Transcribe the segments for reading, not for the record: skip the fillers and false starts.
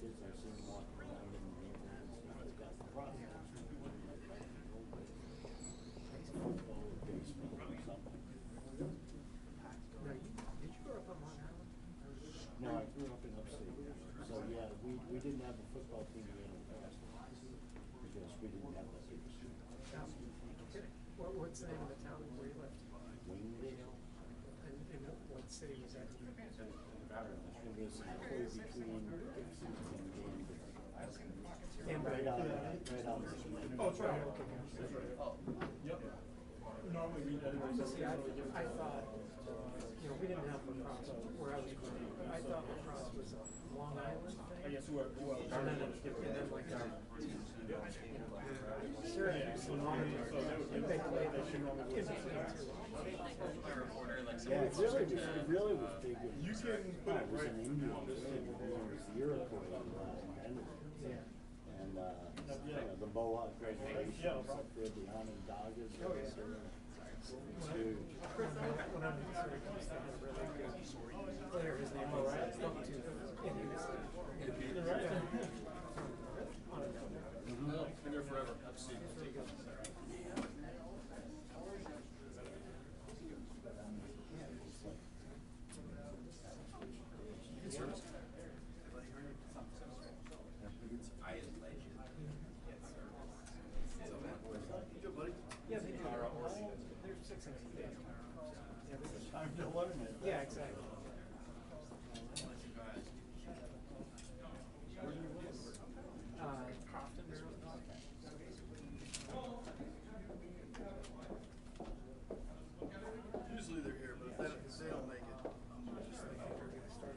kids I see them walking around in the neighborhood and stuff. It's got cross. Football or baseball or something. Now, did you grow up on Long Island? No, I grew up in upstate. So yeah, we didn't have a football team in Indo-Pacific because we didn't have that big a school. What's the name of the town where you lived? Wingate. And what city was that? It was halfway between Dixie and Danbury. Danbury. Right on the street. Oh, it's right. Okay. Oh, yep. Normally we See, I thought, we didn't have lacrosse where I was growing up. I thought lacrosse was a Long Island thing. I guess who else? And then like Syracuse and Monmouth, they played in between two. Yeah, it really was big. You can put it It was right. an Indian thing. It was the Iroquois invented it. And the Mohawk reservations up there, the Onondagas. It's huge. When I'm in Syracuse, they had a really good player. His name was Buck Tooth, and he was Been there forever. I've seen it. Good service. Yeah, they do. They're 6 inches big. Yeah, It's time to learn it. yeah, exactly. Crofton, Maryland. Usually they're here, but if they don't make it, I'm just thinking they're going to start.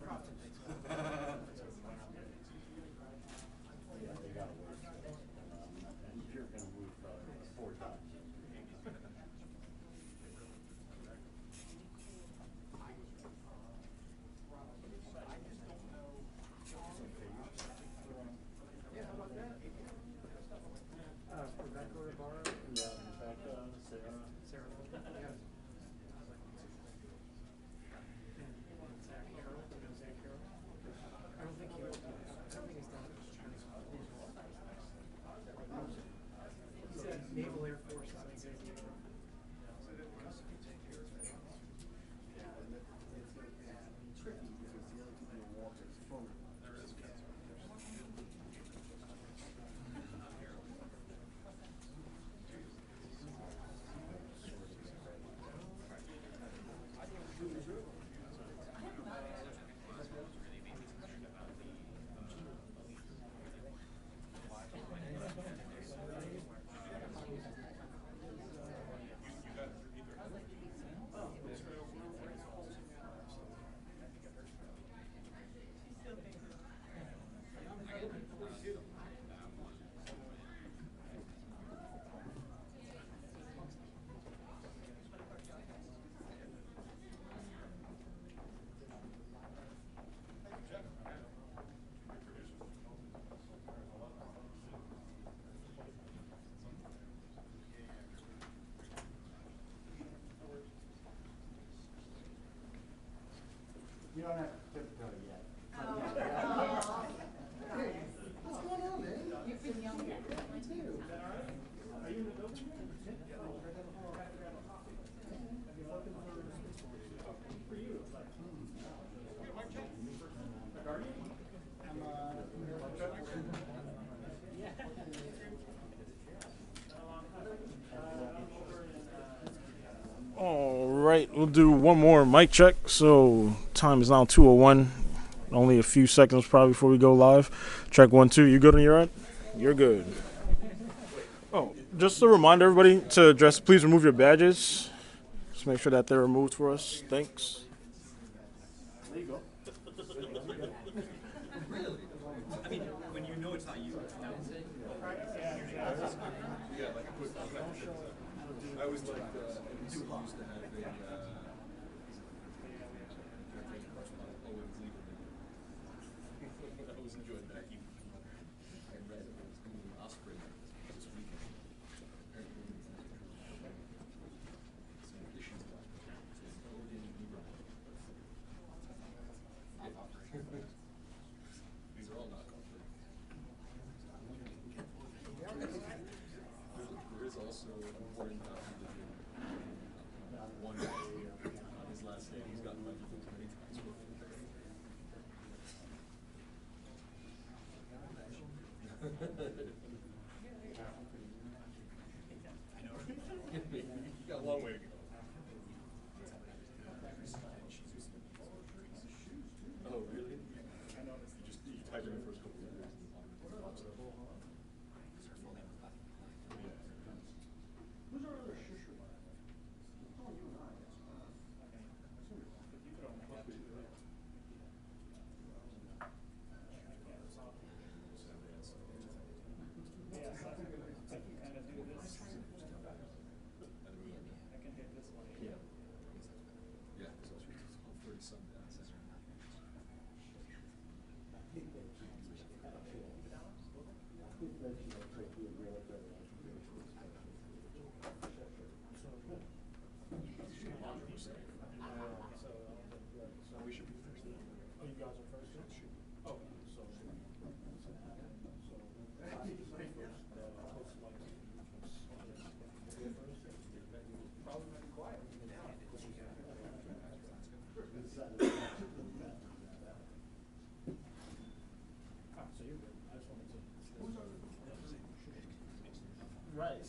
Crofton makes it. Yeah, they got to work. And you're going to move 4 times. Yeah, how about that? Rebecca Rivara. Yeah, in fact, Sarah. Sarah. Yeah. And Zach Harrell. You know Zach Harrell? I don't think he's done it. He's at Naval Air Force. Tricky because the other people will walk his phone. There is. You don't have to tiptoe yet. What's going on, man? You've been young. Are you in the building? For you, it's like, All right, we'll do one more mic check. So time is now 2:01. Only a few seconds probably before we go live. Check 1, 2. You good on your end? You're good. Oh, just to remind everybody to address, please remove your badges. Just make sure that they're removed for us. Thanks. Legal. I mean, when you know it's not you. Yeah, like a quick. I was like, used to have a. I always enjoyed that. I read it was Osprey this weekend.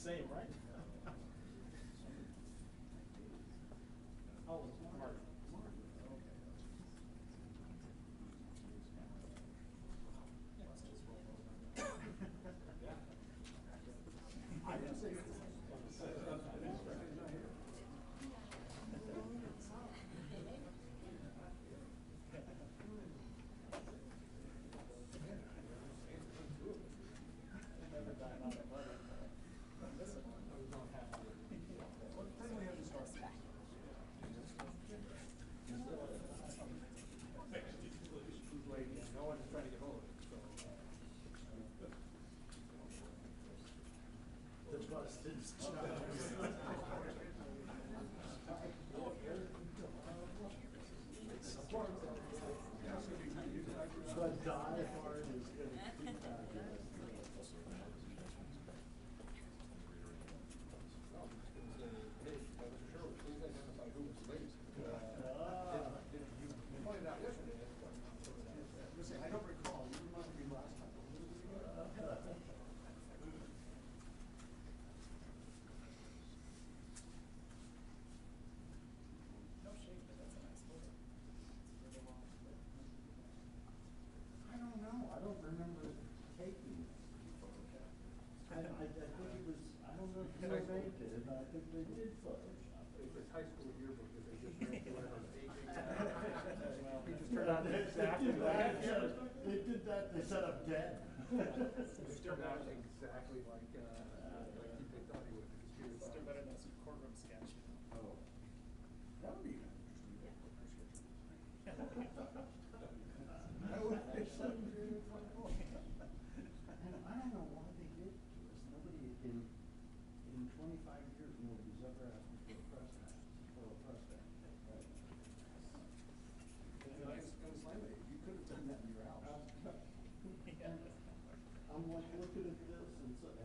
same, right? Oh, Mark. I didn't say. No one's trying to get hold of it, so. The busted But Die Hard is gonna keep that. I don't recall. You reminded me last time. I don't know. I don't remember taking it. I think it was, I don't know if they did, but I think they did Photoshop. It was high school yearbook that they just ran through on page. He just turned out exactly like. They did that, they set up dead. It turned out exactly like they thought he would. Still better than some courtroom sketch. Oh. That would be nice. I would think so. And I don't know why they did it to us. Nobody in 25 years, nobody's ever asked me for a press pass, for a press pass. Right. You could have done that in your house. And I'm like looking at this and so, they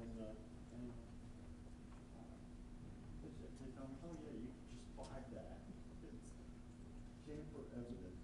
tell me, oh yeah, you can just buy that. It's came for evidence.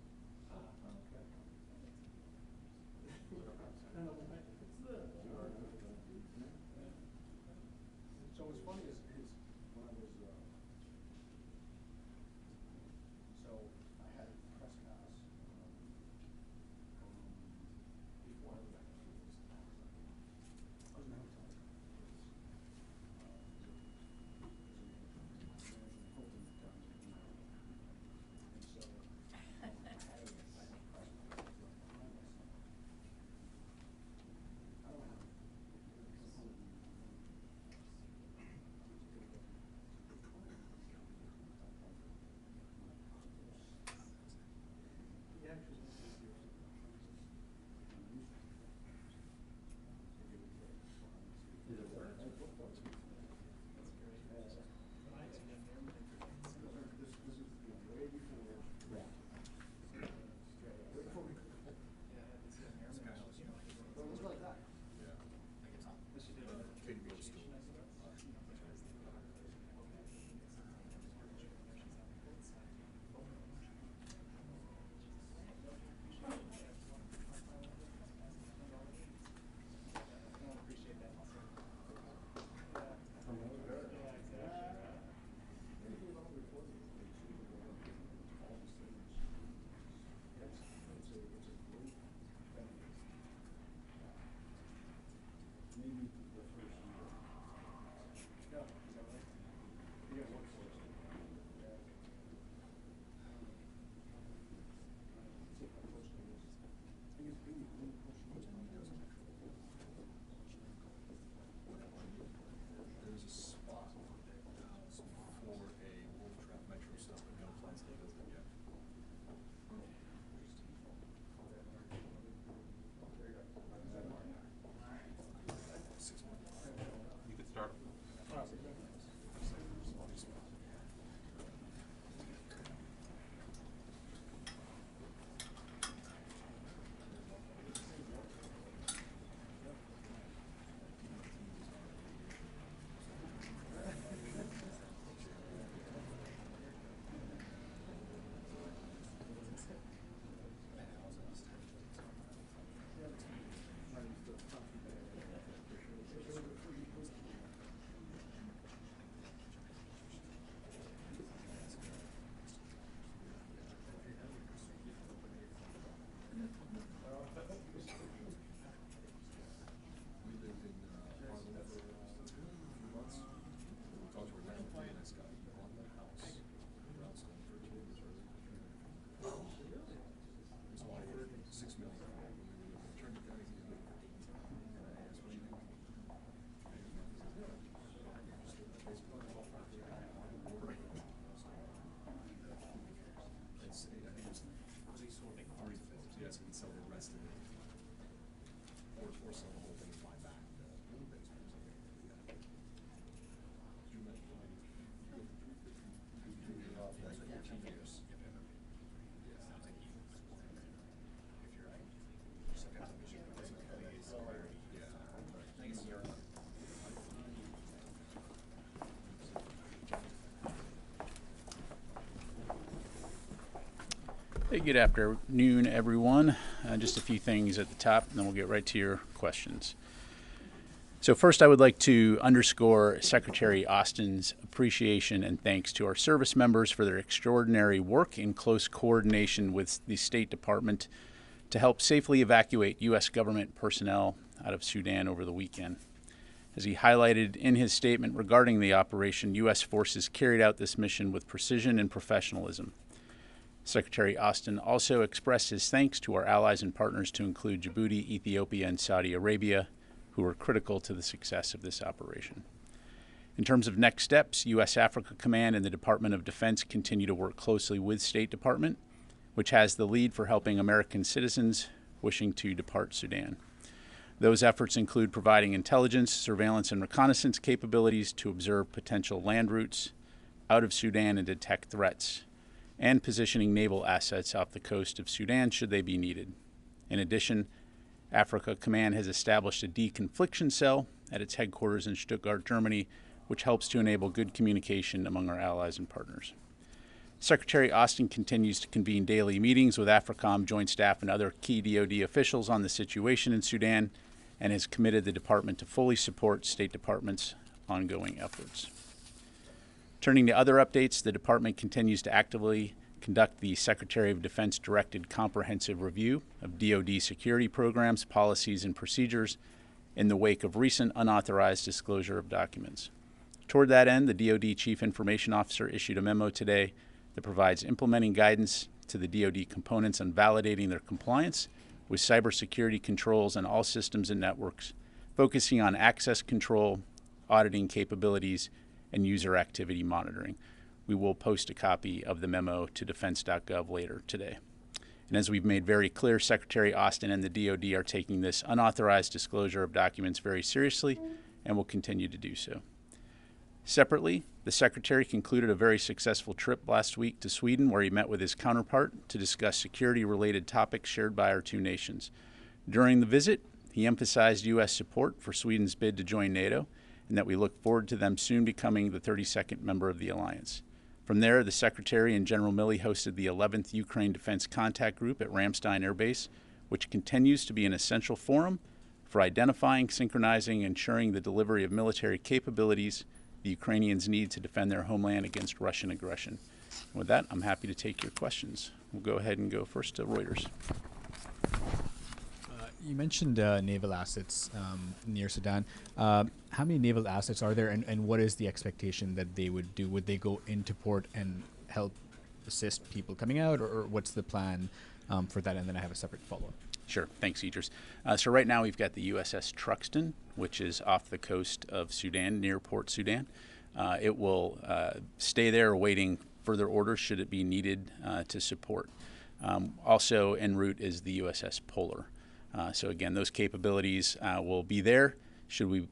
Hey, good afternoon, everyone. Just a few things at the top, and then we'll get right to your questions. So first, I would like to underscore Secretary Austin's appreciation and thanks to our service members for their extraordinary work in close coordination with the State Department to help safely evacuate U.S. government personnel out of Sudan over the weekend. As he highlighted in his statement regarding the operation, U.S. forces carried out this mission with precision and professionalism. Secretary Austin also expressed his thanks to our allies and partners, to include Djibouti, Ethiopia, and Saudi Arabia, who were critical to the success of this operation. In terms of next steps, U.S. Africa Command and the Department of Defense continue to work closely with State Department, which has the lead for helping American citizens wishing to depart Sudan. Those efforts include providing intelligence, surveillance, and reconnaissance capabilities to observe potential land routes out of Sudan and detect threats, and positioning naval assets off the coast of Sudan should they be needed. In addition, Africa Command has established a deconfliction cell at its headquarters in Stuttgart, Germany, which helps to enable good communication among our allies and partners. Secretary Austin continues to convene daily meetings with AFRICOM Joint Staff and other key DoD officials on the situation in Sudan, and has committed the department to fully support State Department's ongoing efforts. Turning to other updates, the department continues to actively conduct the Secretary of Defense directed comprehensive review of DoD security programs, policies, and procedures in the wake of recent unauthorized disclosure of documents. Toward that end, the DoD Chief Information Officer issued a memo today that provides implementing guidance to the DoD components on validating their compliance with cybersecurity controls on all systems and networks, focusing on access control, auditing capabilities, and user activity monitoring. We will post a copy of the memo to defense.gov later today. And as we've made very clear, Secretary Austin and the DoD are taking this unauthorized disclosure of documents very seriously and will continue to do so. Separately, the Secretary concluded a very successful trip last week to Sweden, where he met with his counterpart to discuss security-related topics shared by our two nations. During the visit, he emphasized U.S. support for Sweden's bid to join NATO, and that we look forward to them soon becoming the 32nd member of the alliance. From there, the Secretary and General Milley hosted the 11th Ukraine Defense Contact Group at Ramstein Air Base, which continues to be an essential forum for identifying, synchronizing, and ensuring the delivery of military capabilities the Ukrainians need to defend their homeland against Russian aggression. And with that, I'm happy to take your questions. We'll go ahead and go first to Reuters. You mentioned naval assets near Sudan. How many naval assets are there, and what is the expectation that they would do? Would they go into port and help assist people coming out, or what's the plan for that? And then I have a separate follow-up. Sure. Thanks, Idris. So right now we've got the USS Truxtun, which is off the coast of Sudan, near Port Sudan. It will stay there awaiting further orders should it be needed to support. Also en route is the USS Polar. So again, those capabilities will be there should we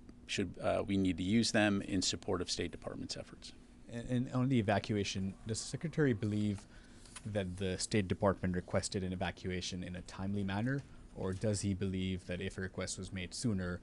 need to use them in support of State Department's efforts. And on the evacuation, does the Secretary believe that the State Department requested an evacuation in a timely manner, or does he believe that if a request was made sooner,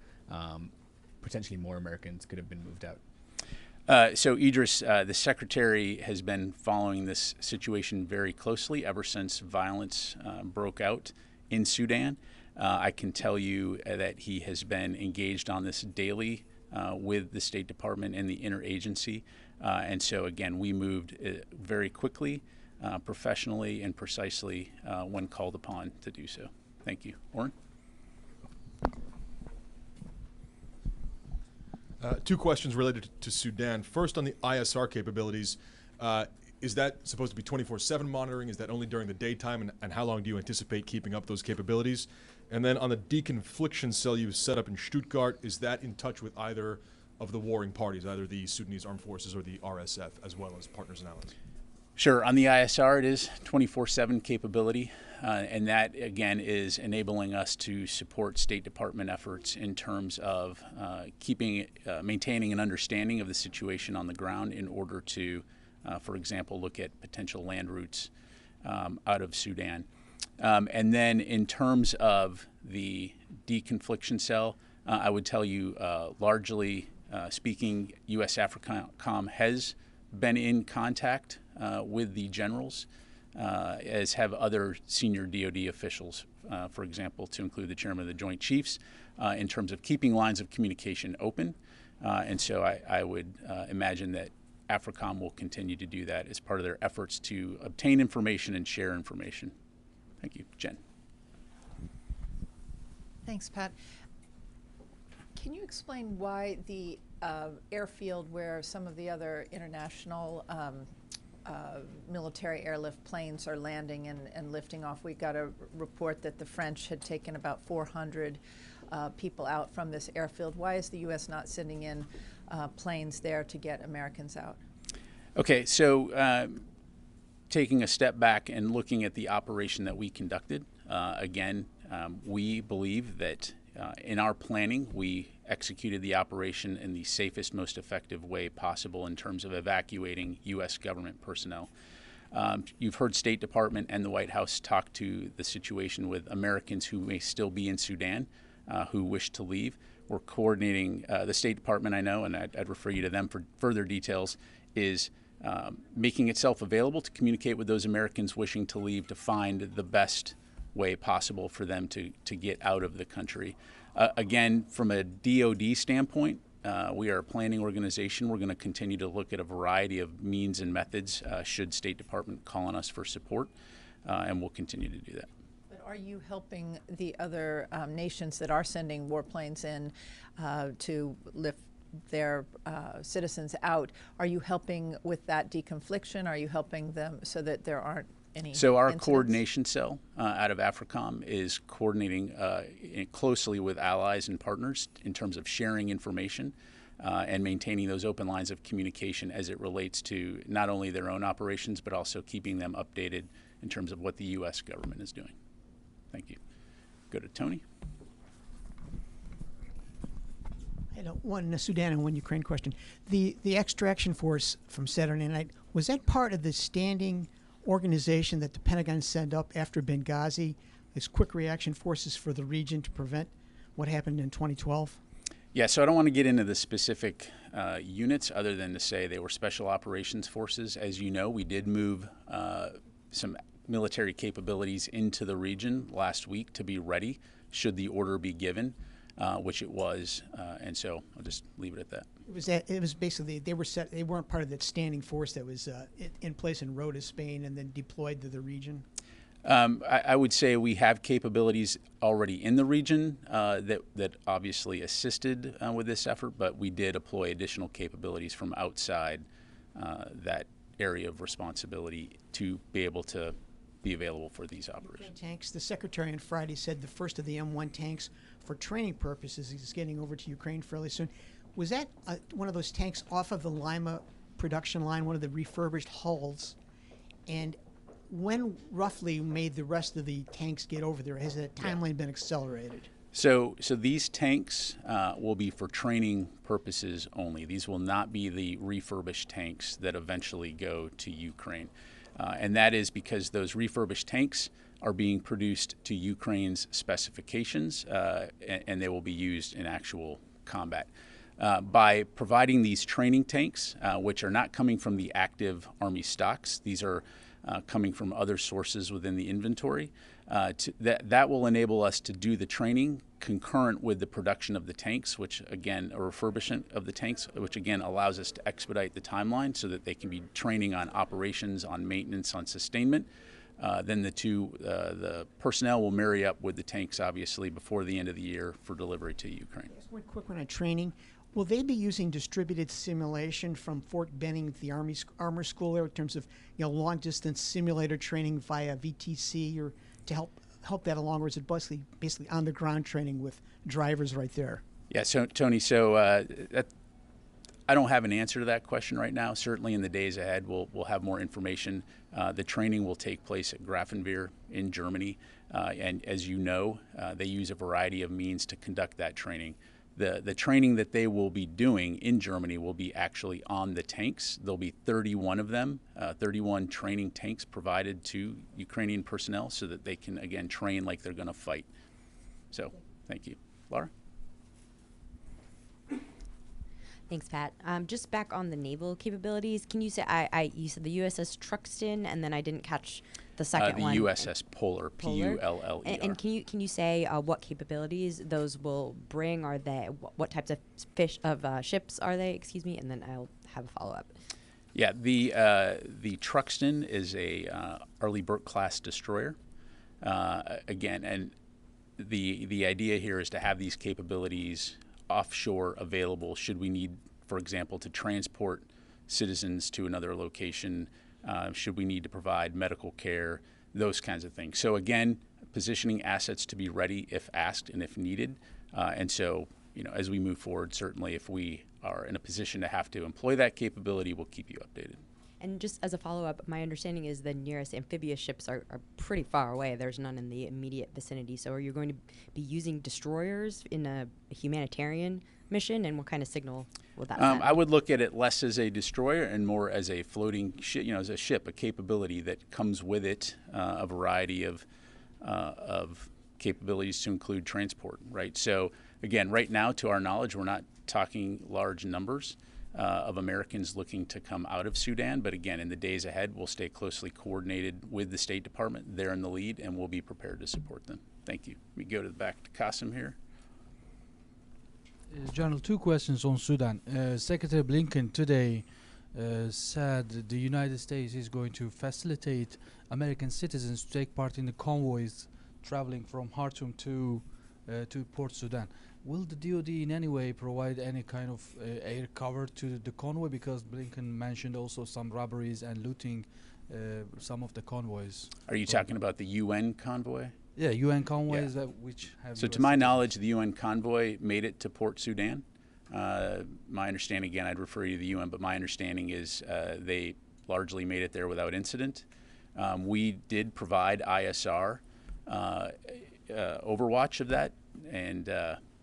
potentially more Americans could have been moved out? So Idris, the Secretary has been following this situation very closely ever since violence broke out in Sudan. I can tell you that he has been engaged on this daily with the State Department and the interagency. And so, again, we moved very quickly, professionally, and precisely when called upon to do so. Thank you. Oren? Two questions related to Sudan. First, on the ISR capabilities, is that supposed to be 24/7 monitoring? Is that only during the daytime? And how long do you anticipate keeping up those capabilities? And then on the deconfliction cell you set up in Stuttgart, is that in touch with either of the warring parties, either the Sudanese Armed Forces or the RSF, as well as partners and allies? Sure. On the ISR, it is 24/7 capability, and that, again, is enabling us to support State Department efforts in terms of maintaining an understanding of the situation on the ground in order to, for example, look at potential land routes out of Sudan. And then in terms of the deconfliction cell, I would tell you, largely speaking, U.S. AFRICOM has been in contact with the generals as have other senior DoD officials, for example, to include the chairman of the Joint Chiefs, in terms of keeping lines of communication open. And so I would imagine that AFRICOM will continue to do that as part of their efforts to obtain information and share information. Thank you. Jen. Thanks, Pat. Can you explain why the airfield where some of the other international military airlift planes are landing and lifting off? We got a report that the French had taken about 400 people out from this airfield. Why is the U.S. not sending in planes there to get Americans out? Okay, so taking a step back and looking at the operation that we conducted, again, we believe that in our planning, we executed the operation in the safest, most effective way possible in terms of evacuating U.S. government personnel. You've heard State Department and the White House talk to the situation with Americans who may still be in Sudan, who wish to leave. We're coordinating, the State Department, I know, and I'd refer you to them for further details, is making itself available to communicate with those Americans wishing to leave to find the best way possible for them to get out of the country. Again, from a DoD standpoint, we are a planning organization. We're going to continue to look at a variety of means and methods should State Department call on us for support, and we'll continue to do that. But are you helping the other nations that are sending warplanes in to lift their citizens out? Are you helping with that deconfliction? Are you helping them so that there aren't any So our incidents? coordination cell out of AFRICOM is coordinating closely with allies and partners in terms of sharing information and maintaining those open lines of communication as it relates to not only their own operations, but also keeping them updated in terms of what the U.S. government is doing. Thank you. Go to Tony. I had one Sudan and one Ukraine question. The extraction force from Saturday night, was that part of the standing organization that the Pentagon sent up after Benghazi, as quick reaction forces for the region to prevent what happened in 2012? Yeah, so I don't want to get into the specific units other than to say they were special operations forces. As you know, we did move some military capabilities into the region last week to be ready should the order be given, which it was, and so I'll just leave it at that. It was basically they weren't part of that standing force that was in place in Rota, Spain, and then deployed to the region. I would say we have capabilities already in the region that obviously assisted with this effort, but we did deploy additional capabilities from outside that area of responsibility to be able to be available for these operations. Tanks. The Secretary on Friday said the first of the M1 tanks for training purposes is getting over to Ukraine fairly soon. Was that one of those tanks off of the Lima production line, one of the refurbished hulls? And when roughly may the rest of the tanks get over there? Has the timeline been accelerated? So these tanks will be for training purposes only. These will not be the refurbished tanks that eventually go to Ukraine. And that is because those refurbished tanks are being produced to Ukraine's specifications, and they will be used in actual combat. By providing these training tanks, which are not coming from the active Army stocks, these are coming from other sources within the inventory, that will enable us to do the training concurrent with the production of the tanks, which again, a refurbishment of the tanks, which again allows us to expedite the timeline so that they can be training on operations, on maintenance, on sustainment. Then the personnel will marry up with the tanks, obviously, before the end of the year for delivery to Ukraine. Just one quick one on training. Will they be using distributed simulation from Fort Benning, the Army's Armor School there, in terms of long-distance simulator training via VTC, or to help that along, or is it basically on-the-ground training with drivers right there? Yeah, so Tony, I don't have an answer to that question right now. Certainly in the days ahead, we'll have more information. The training will take place at Grafenwehr in Germany, and as you know, they use a variety of means to conduct that training. The training that they will be doing in Germany will be actually on the tanks. There'll be 31 of them, 31 training tanks provided to Ukrainian personnel so that they can, again, train like they're going to fight. So, thank you. Laura? Thanks, Pat. Just back on the naval capabilities, can you say, you said the USS Truxtun, and then I didn't catch the second one. The USS Polar, P-U-L-L-E-R. And can you say what capabilities those will bring? Are they, what types of ships are they, excuse me, and then I'll have a follow-up. Yeah, the Truxtun is a Arleigh Burke-class destroyer. Again, and the idea here is to have these capabilities offshore available should we need, for example, to transport citizens to another location, should we need to provide medical care, those kinds of things. So again, positioning assets to be ready if asked and if needed. And so, as we move forward, certainly if we are in a position to have to employ that capability, we'll keep you updated. And just as a follow-up, my understanding is the nearest amphibious ships are pretty far away. There's none in the immediate vicinity. So are you going to be using destroyers in a humanitarian mission? And what kind of signal will that send? I would look at it less as a destroyer and more as a floating ship, as a ship, a capability that comes with it a variety of capabilities to include transport, right? So again, right now, to our knowledge, we're not talking large numbers of Americans looking to come out of Sudan. But again, in the days ahead, we'll stay closely coordinated with the State Department. They're in the lead, and we'll be prepared to support them. Thank you. We go to the back to Qasim here. General, 2 questions on Sudan. Secretary Blinken today said the United States is going to facilitate American citizens to take part in the convoys traveling from Khartoum to Port Sudan. Will the DoD in any way provide any kind of air cover to the convoy? Because Blinken mentioned also some robberies and looting some of the convoys. Are you talking about the UN convoy? Yeah, UN convoys which have. So to my knowledge, the UN convoy made it to Port Sudan. My understanding, again, I'd refer you to the UN, but my understanding is they largely made it there without incident. We did provide ISR overwatch of that, and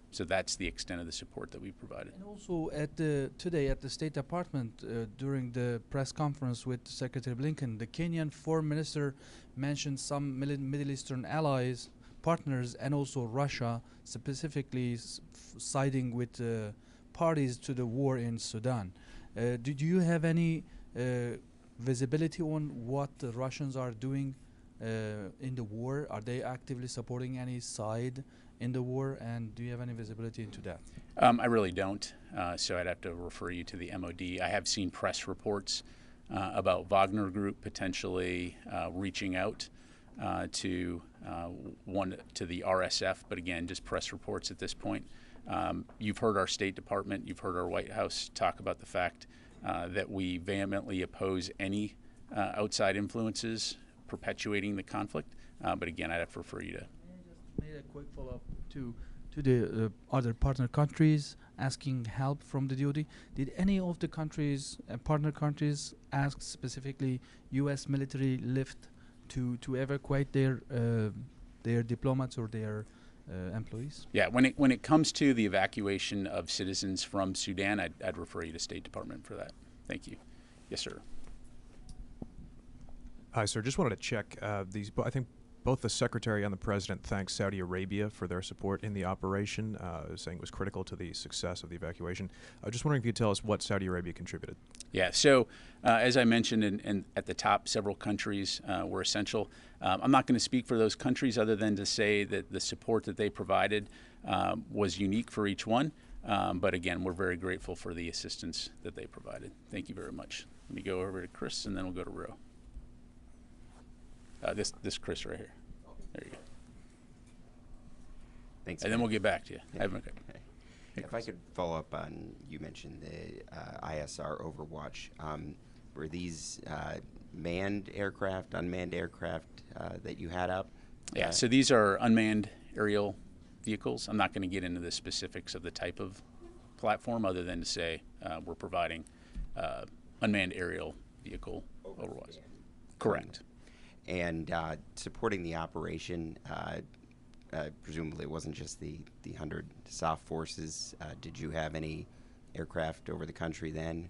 so that's the extent of the support that we provided. And also today at the State Department during the press conference with Secretary Blinken, the Kenyan Foreign Minister mentioned some Middle Eastern allies, partners, and also Russia, specifically siding with parties to the war in Sudan. Do you have any visibility on what the Russians are doing in the war? Are they actively supporting any side in the war, and do you have any visibility into that? I really don't, so I'd have to refer you to the MOD. I have seen press reports about Wagner Group potentially reaching out to the RSF, but again, just press reports at this point. You've heard our State Department, you've heard our White House talk about the fact that we vehemently oppose any outside influences perpetuating the conflict, but again, I'd have to refer you to. Made a quick follow-up to the other partner countries asking help from the DoD. Did any of the countries, partner countries, ask specifically U.S. military lift to evacuate their diplomats or their employees? Yeah, when it comes to the evacuation of citizens from Sudan, I'd refer you to State Department for that. Thank you. Yes, sir. Hi, sir. Just wanted to check these. I think both the Secretary and the President thanked Saudi Arabia for their support in the operation, saying it was critical to the success of the evacuation. I was just wondering if you could tell us what Saudi Arabia contributed. Yeah, so as I mentioned and at the top, several countries were essential. I'm not going to speak for those countries other than to say that the support that they provided was unique for each one. But again, we're very grateful for the assistance that they provided. Thank you very much. Let me go over to Chris, and then we'll go to Ro. This Chris right here. There you go. Thanks. And then we'll get back to you. Yeah. Okay. Hey, if I could follow up on, you mentioned the ISR Overwatch. Were these manned aircraft, unmanned aircraft that you had up? Yeah, so these are unmanned aerial vehicles. I'm not going to get into the specifics of the type of platform other than to say we're providing unmanned aerial vehicle Overwatch. Correct. And supporting the operation, presumably it wasn't just the 100 soft forces. Did you have any aircraft over the country then?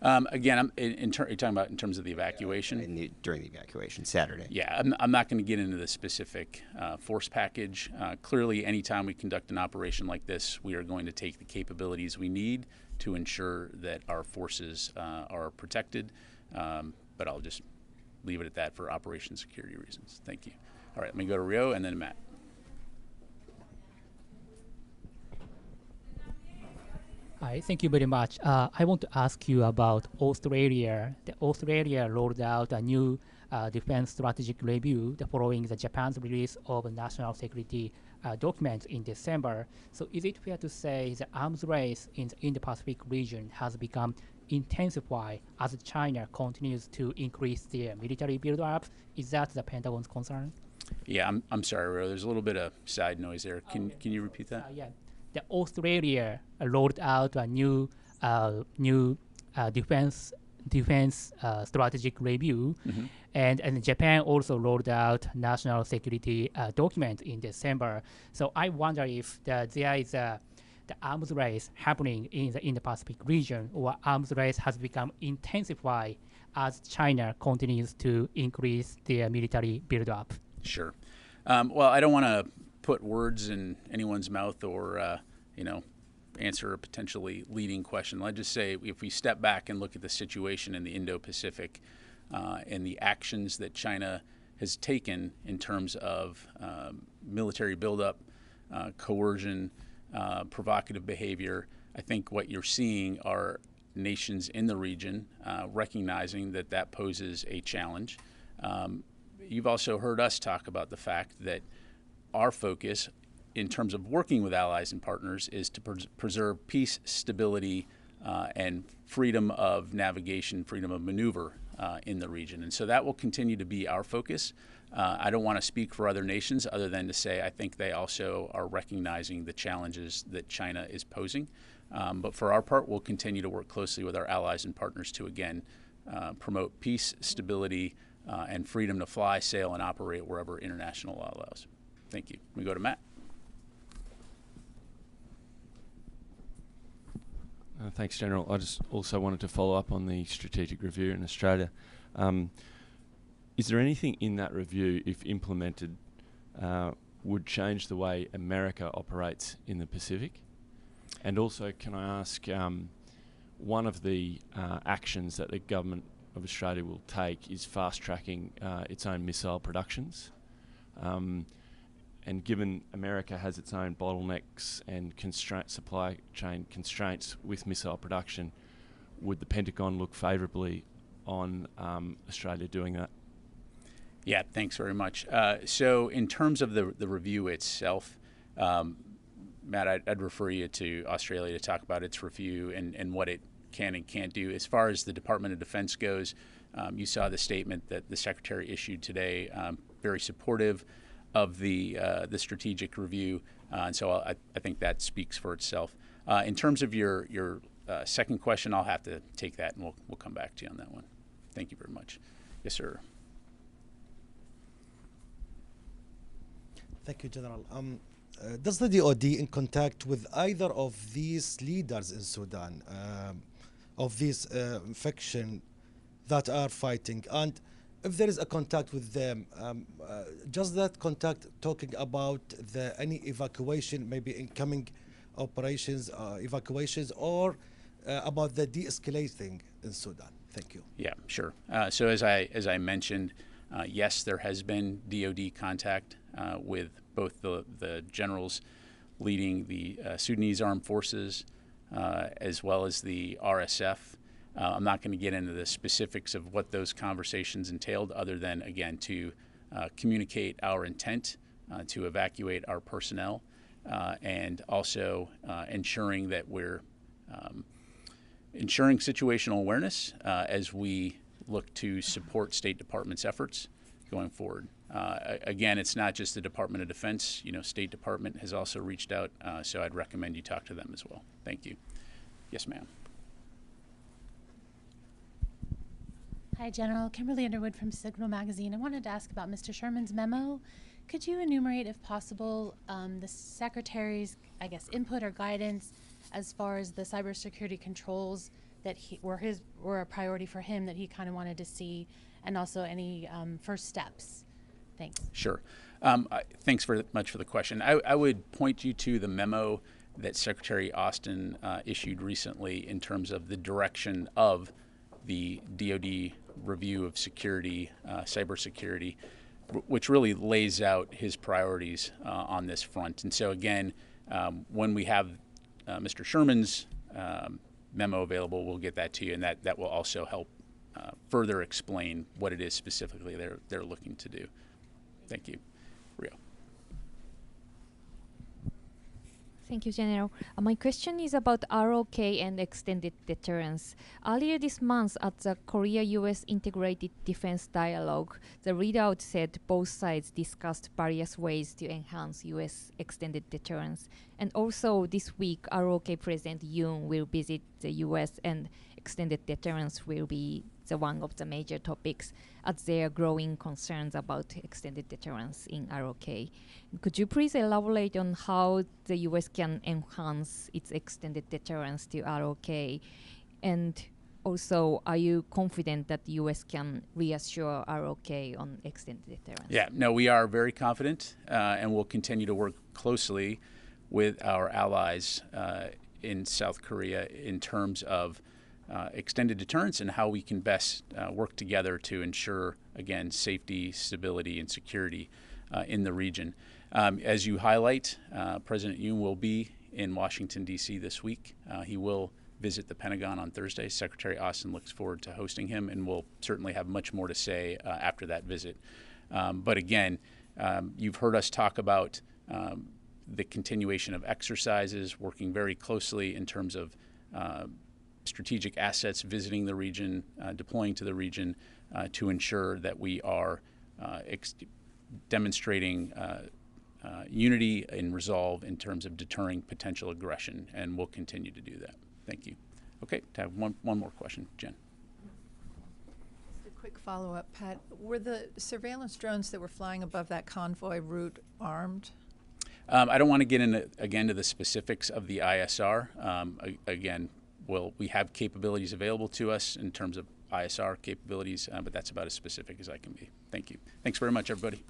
Again, you're talking about in terms of the evacuation? During the evacuation, Saturday. Yeah, I'm not going to get into the specific force package. Clearly, anytime we conduct an operation like this, we are going to take the capabilities we need to ensure that our forces are protected. But I'll just leave it at that for operation security reasons. Thank you. All right, let me go to Rio and then Matt. Hi, thank you very much. I want to ask you about Australia. Australia rolled out a new defense strategic review following Japan's release of national security documents in December. So is it fair to say the arms race in the Indo-Pacific region has become intensified as China continues to increase their military build-ups? Is that the Pentagon's concern? Yeah, I'm sorry, Rio. There's a little bit of side noise there. Can you repeat that? Yeah. The Australia rolled out a new defense strategic review, and Japan also rolled out national security documents in December. So I wonder if there is the arms race happening in the Indo-Pacific region, or arms race has become intensified as China continues to increase their military build-up. Sure. Well, I don't want to put words in anyone's mouth or answer a potentially leading question. Let's just say if we step back and look at the situation in the Indo-Pacific and the actions that China has taken in terms of military buildup, coercion, provocative behavior, I think what you're seeing are nations in the region recognizing that that poses a challenge. You've also heard us talk about the fact that our focus in terms of working with allies and partners is to preserve peace, stability, and freedom of navigation, freedom of maneuver in the region. And so that will continue to be our focus. I don't want to speak for other nations other than to say I think they also are recognizing the challenges that China is posing. But for our part, we'll continue to work closely with our allies and partners to, again, promote peace, stability, and freedom to fly, sail, and operate wherever international law allows. Thank you. We go to Matt. Thanks, General. I just also wanted to follow up on the strategic review in Australia. Is there anything in that review, if implemented, would change the way America operates in the Pacific? And also, can I ask, one of the actions that the government of Australia will take is fast-tracking its own missile productions. And given America has its own bottlenecks and supply chain constraints with missile production, would the Pentagon look favourably on Australia doing that? Yeah, thanks very much. So in terms of the review itself, Matt, I'd refer you to Australia to talk about its review and what it can and can't do. As far as the Department of Defense goes, you saw the statement that the Secretary issued today, very supportive of the strategic review, and so I think that speaks for itself. In terms of your second question, I'll have to take that and we'll come back to you on that one. Thank you very much. Yes, sir. Thank you, General. Does the DoD in contact with either of these leaders in Sudan, of these faction that are fighting, and if there is a contact with them, just that contact talking about any evacuation, maybe incoming operations, evacuations, or about the de-escalating in Sudan? Thank you. Yeah, sure. So as I mentioned, yes, there has been DoD contact with both the generals leading the Sudanese armed forces as well as the RSF. I'm not going to get into the specifics of what those conversations entailed other than, again, to communicate our intent to evacuate our personnel and also ensuring that we're ensuring situational awareness as we look to support State Department's efforts going forward. Again, it's not just the Department of Defense. State Department has also reached out, so I'd recommend you talk to them as well. Thank you. Yes, ma'am. Hi, General. Kimberly Underwood from Signal Magazine. I wanted to ask about Mr. Sherman's memo. Could you enumerate, if possible, the Secretary's, input or guidance as far as the cybersecurity controls that were a priority for him that he kind of wanted to see, and also any first steps. Thanks. Sure. Thanks very much for the question. I would point you to the memo that Secretary Austin issued recently in terms of the direction of the DoD review of security, cybersecurity, which really lays out his priorities on this front. And so again, when we have Mr. Sherman's memo available, we'll get that to you, and that will also help further explain what it is specifically they're looking to do. Thank you. Rio. Thank you, General. My question is about ROK and extended deterrence. Earlier this month at the Korea-US Integrated Defense Dialogue, the readout said both sides discussed various ways to enhance US extended deterrence. And also this week, ROK President Yoon will visit the US, and extended deterrence will be one of the major topics as there are growing concerns about extended deterrence in ROK. Could you please elaborate on how the US can enhance its extended deterrence to ROK? And also, are you confident that the US can reassure ROK on extended deterrence? Yeah, no, we are very confident, and we'll continue to work closely with our allies in South Korea in terms of extended deterrence and how we can best work together to ensure, again, safety, stability, and security in the region. As you highlight, President Yoon will be in Washington, D.C. this week. He will visit the Pentagon on Thursday. Secretary Austin looks forward to hosting him, and we'll certainly have much more to say after that visit. But again, you've heard us talk about the continuation of exercises, working very closely in terms of strategic assets visiting the region, deploying to the region to ensure that we are demonstrating unity and resolve in terms of deterring potential aggression, and we'll continue to do that. Thank you. Okay, I have one more question, Jen. Just a quick follow-up, Pat. Were the surveillance drones that were flying above that convoy route armed? I don't want to get into, again, to the specifics of the ISR. Again, we have capabilities available to us in terms of ISR capabilities, but that's about as specific as I can be. Thank you. Thanks very much, everybody.